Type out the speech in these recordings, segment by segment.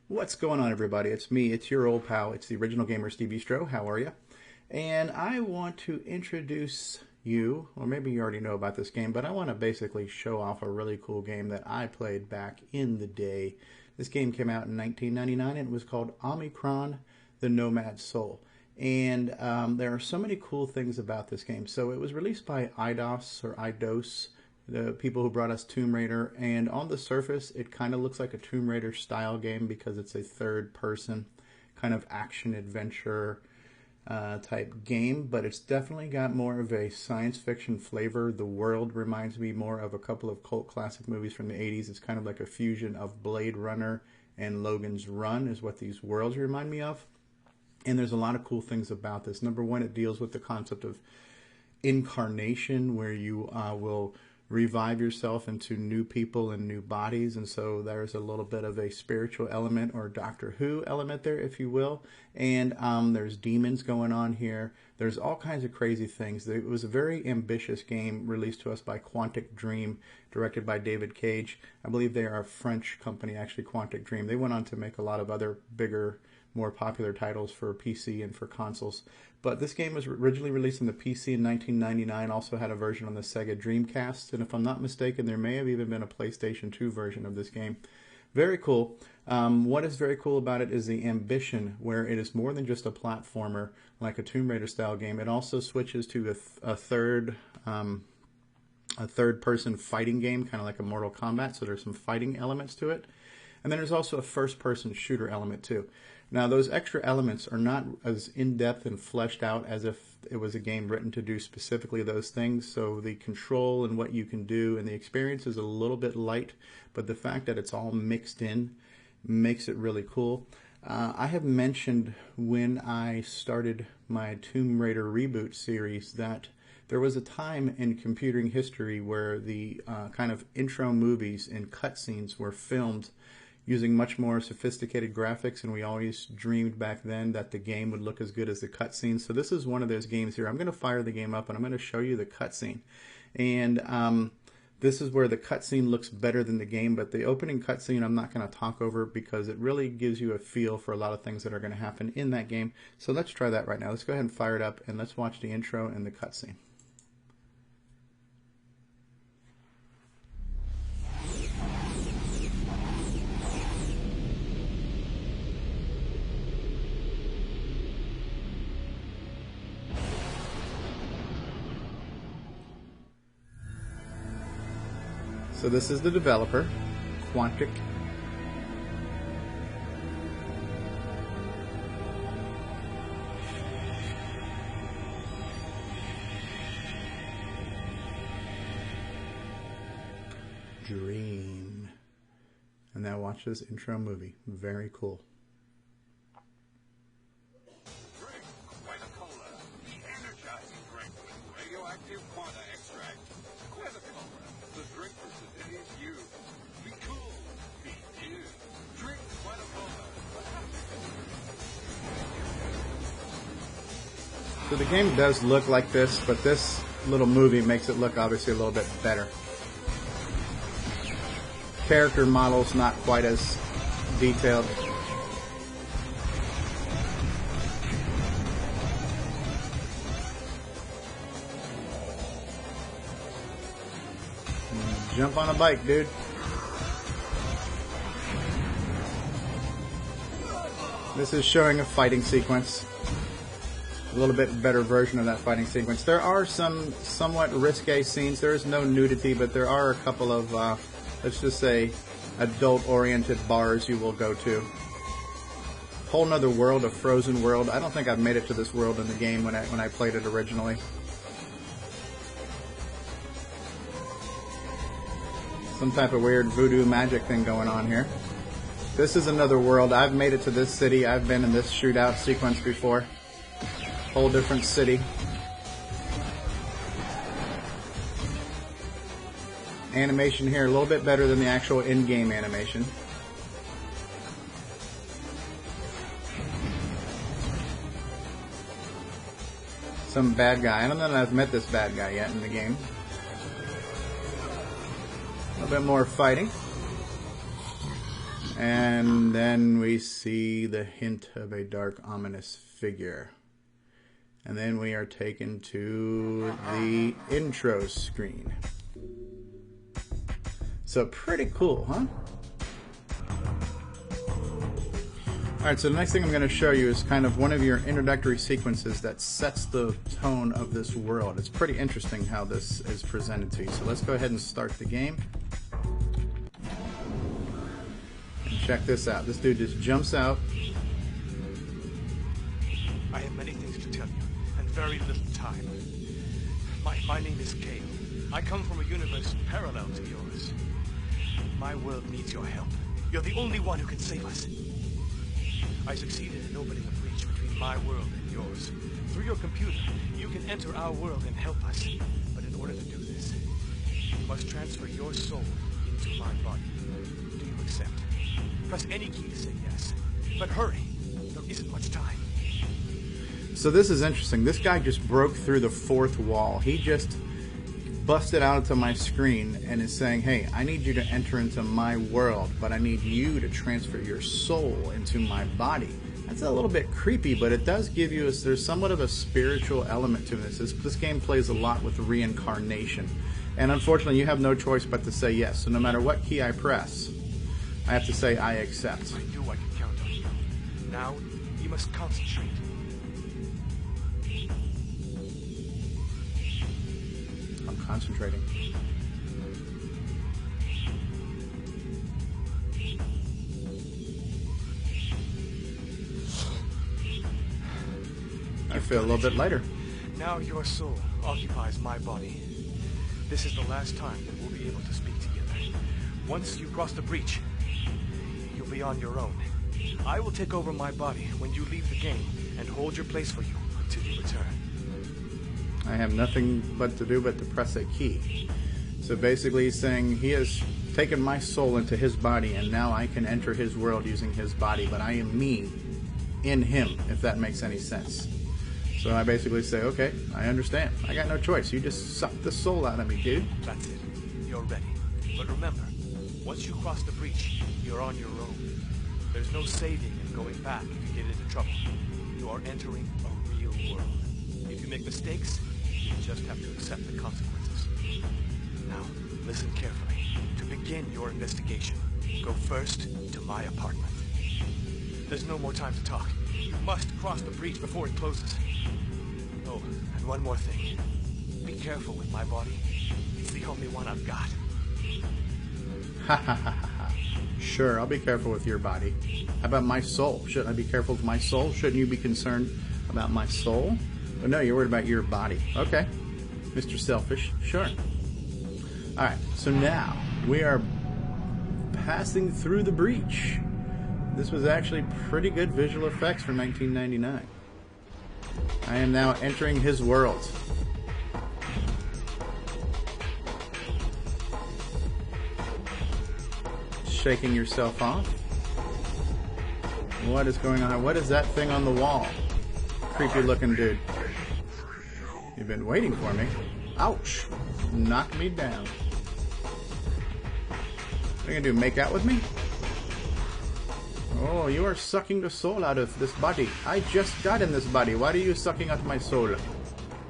What's going on, everybody? It's me, it's your old pal, it's the original gamer StevieStrow. How are you? And I want to introduce you, or maybe you already know about this game, but I want to basically show off a really cool game that I played back in the day. This game came out in 1999 and it was called Omikron the Nomad Soul. And there are so many cool things about this game. So it was released by IDOS, the people who brought us Tomb Raider, and on the surface it kind of looks like a Tomb Raider style game because it's a third person kind of action adventure type game, but it's definitely got more of a science fiction flavor. The world reminds me more of a couple of cult classic movies from the 80s. It's kind of like a fusion of Blade Runner and Logan's Run is what these worlds remind me of. And there's a lot of cool things about this. Number one, it deals with the concept of incarnation, where you will revive yourself into new people and new bodies, and so there's a little bit of a spiritual element or Doctor Who element there, if you will. And there's demons going on here. There's all kinds of crazy things. It was a very ambitious game released to us by Quantic Dream, directed by David Cage. I believe they are a French company, actually, Quantic Dream. They went on to make a lot of other bigger, more popular titles for PC and for consoles. But this game was originally released on the PC in 1999, also had a version on the Sega Dreamcast, and if I'm not mistaken, there may have even been a PlayStation 2 version of this game. Very cool. What is very cool about it is the ambition, where it is more than just a platformer like a Tomb Raider style game. It also switches to a third-person fighting game, kind of like a Mortal Kombat, so there's some fighting elements to it. And then there's also a first-person shooter element too. Now, those extra elements are not as in-depth and fleshed out as if it was a game written to do specifically those things. So the control and what you can do and the experience is a little bit light, but the fact that it's all mixed in makes it really cool. I have mentioned when I started my Tomb Raider reboot series that there was a time in computing history where the kind of intro movies and cutscenes were filmed using much more sophisticated graphics, and we always dreamed back then that the game would look as good as the cutscene. So this is one of those games here. I'm going to fire the game up and I'm going to show you the cutscene. And this is where the cutscene looks better than the game, but the opening cutscene I'm not going to talk over because it really gives you a feel for a lot of things that are going to happen in that game. So let's try that right now. Let's go ahead and fire it up and let's watch the intro and the cutscene. So this is the developer, Quantic. Dream. And now watch this intro movie. Very cool. Drink Quetta-Cola, the energizing drink with radioactive quanta extract. Quetta-Cola, the drink for today's youth. Be cool, be you. Drink Quetta-Cola. So the game does look like this, but this little movie makes it look obviously a little bit better. Character models not quite as detailed. Jump on a bike, dude. This is showing a fighting sequence. A little bit better version of that fighting sequence. There are some somewhat risque scenes. There is no nudity, but there are a couple of, let's just say, adult-oriented bars you will go to. Whole nother world, a frozen world. I don't think I've made it to this world in the game when I played it originally. Some type of weird voodoo magic thing going on here. This is another world. I've made it to this city. I've been in this shootout sequence before. Whole different city. Animation here a little bit better than the actual in-game animation. Some bad guy. I don't know that I've met this bad guy yet in the game. A little bit more fighting. And then we see the hint of a dark, ominous figure. And then we are taken to the intro screen. So pretty cool, huh? Alright, so the next thing I'm going to show you is kind of one of your introductory sequences that sets the tone of this world. It's pretty interesting how this is presented to you. So let's go ahead and start the game. And check this out. This dude just jumps out. I have many things to tell you, and very little time. My name is Kale. I come from a universe parallel to yours. My world needs your help. You're the only one who can save us. I succeeded in opening a breach between my world and yours. Through your computer, you can enter our world and help us. But in order to do this, you must transfer your soul into my body. Do you accept? Press any key to say yes. But hurry, there isn't much time. So this is interesting. This guy just broke through the fourth wall. He just busted out into my screen and is saying, hey, I need you to enter into my world, but I need you to transfer your soul into my body. That's a little bit creepy, but it does give you, there's somewhat of a spiritual element to this. This game plays a lot with reincarnation. And unfortunately, you have no choice but to say yes. So no matter what key I press, I have to say I accept. I knew I could count on you. Now, you must concentrate. I'm concentrating. I feel a little bit lighter. Now your soul occupies my body. This is the last time that we'll be able to speak together. Once you cross the breach, you'll be on your own. I will take over my body when you leave the game and hold your place for you until you return. I have nothing but to do but to press a key. So basically he's saying he has taken my soul into his body and now I can enter his world using his body, but I am me in him, if that makes any sense. So I basically say, okay, I understand. I got no choice. You just sucked the soul out of me, dude. That's it. You're ready. But remember, once you cross the breach, you're on your own. There's no saving and going back if you get into trouble. You are entering a real world. If you make mistakes, you just have to accept the consequences. Now, listen carefully. To begin your investigation, go first to my apartment. There's no more time to talk. You must cross the breach before it closes. Oh, and one more thing. Be careful with my body. It's the only one I've got. Ha ha ha ha. Sure, I'll be careful with your body. How about my soul? Shouldn't I be careful with my soul? Shouldn't you be concerned about my soul? But no, you're worried about your body. Okay. Mr. Selfish. Sure. Alright, so now we are passing through the breach. This was actually pretty good visual effects for 1999. I am now entering his world. Shaking yourself off. What is going on? What is that thing on the wall? Creepy looking dude. You've been waiting for me. Ouch. Knocked me down. What are you gonna do? Make out with me? Oh, you are sucking the soul out of this body. I just got in this body. Why are you sucking out my soul?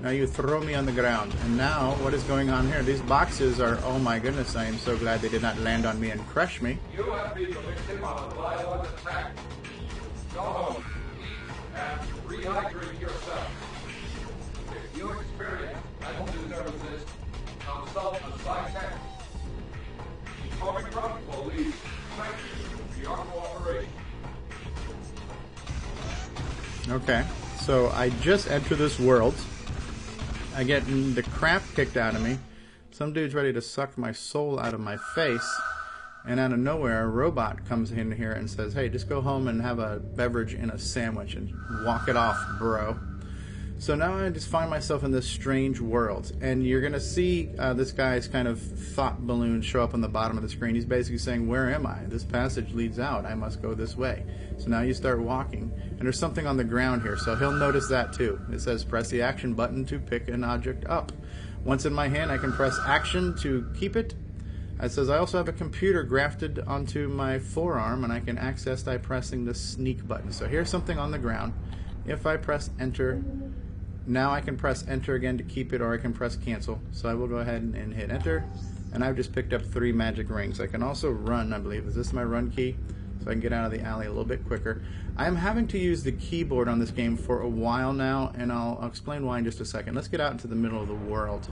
Now you throw me on the ground. And now, what is going on here? These boxes are... Oh my goodness, I am so glad they did not land on me and crush me. You have been the victim of a violent attack. Go home and rehydrate yourself. If you experience mental disturbances, consult a psychiatrist. The Omikron police thank you for your cooperation. Okay, so I just enter this world. I get the crap kicked out of me. Some dude's ready to suck my soul out of my face. And out of nowhere, a robot comes in here and says, hey, just go home and have a beverage and a sandwich and walk it off, bro. So now I just find myself in this strange world. And you're going to see this guy's kind of thought balloon show up on the bottom of the screen. He's basically saying, where am I? This passage leads out. I must go this way. So now you start walking. And there's something on the ground here, so he'll notice that too. It says press the action button to pick an object up. Once in my hand, I can press action to keep it. It says, I also have a computer grafted onto my forearm, and I can access by pressing the sneak button. So here's something on the ground. If I press enter, now I can press enter again to keep it, or I can press cancel. So I will go ahead and hit enter, and I've just picked up 3 magic rings. I can also run, I believe. Is this my run key? So I can get out of the alley a little bit quicker. I'm having to use the keyboard on this game for a while now, and I'll explain why in just a second. Let's get out into the middle of the world.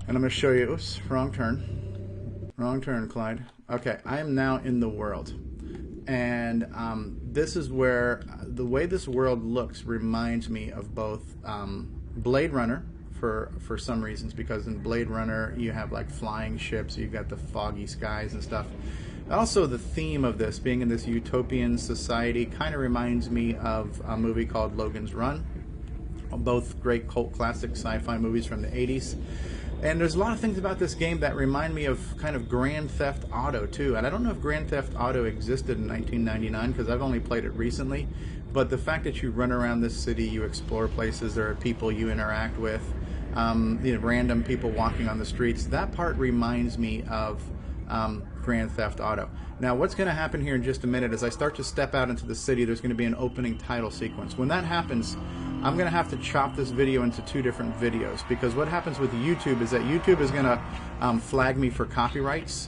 And I'm going to show you, oops, wrong turn. Wrong turn, Clyde. Okay, I am now in the world. And this is where, the way this world looks reminds me of both Blade Runner, for some reasons, because in Blade Runner you have like flying ships, you've got the foggy skies and stuff. Also, the theme of this, being in this utopian society, kind of reminds me of a movie called Logan's Run. Both great cult classic sci-fi movies from the 80s. And there's a lot of things about this game that remind me of kind of Grand Theft Auto, too. And I don't know if Grand Theft Auto existed in 1999, because I've only played it recently. But the fact that you run around this city, you explore places, there are people you interact with, random people walking on the streets, that part reminds me of Grand Theft Auto. Now, what's going to happen here in just a minute is I start to step out into the city, there's going to be an opening title sequence. When that happens, I'm going to have to chop this video into 2 different videos, because what happens with YouTube is that YouTube is going to flag me for copyrights.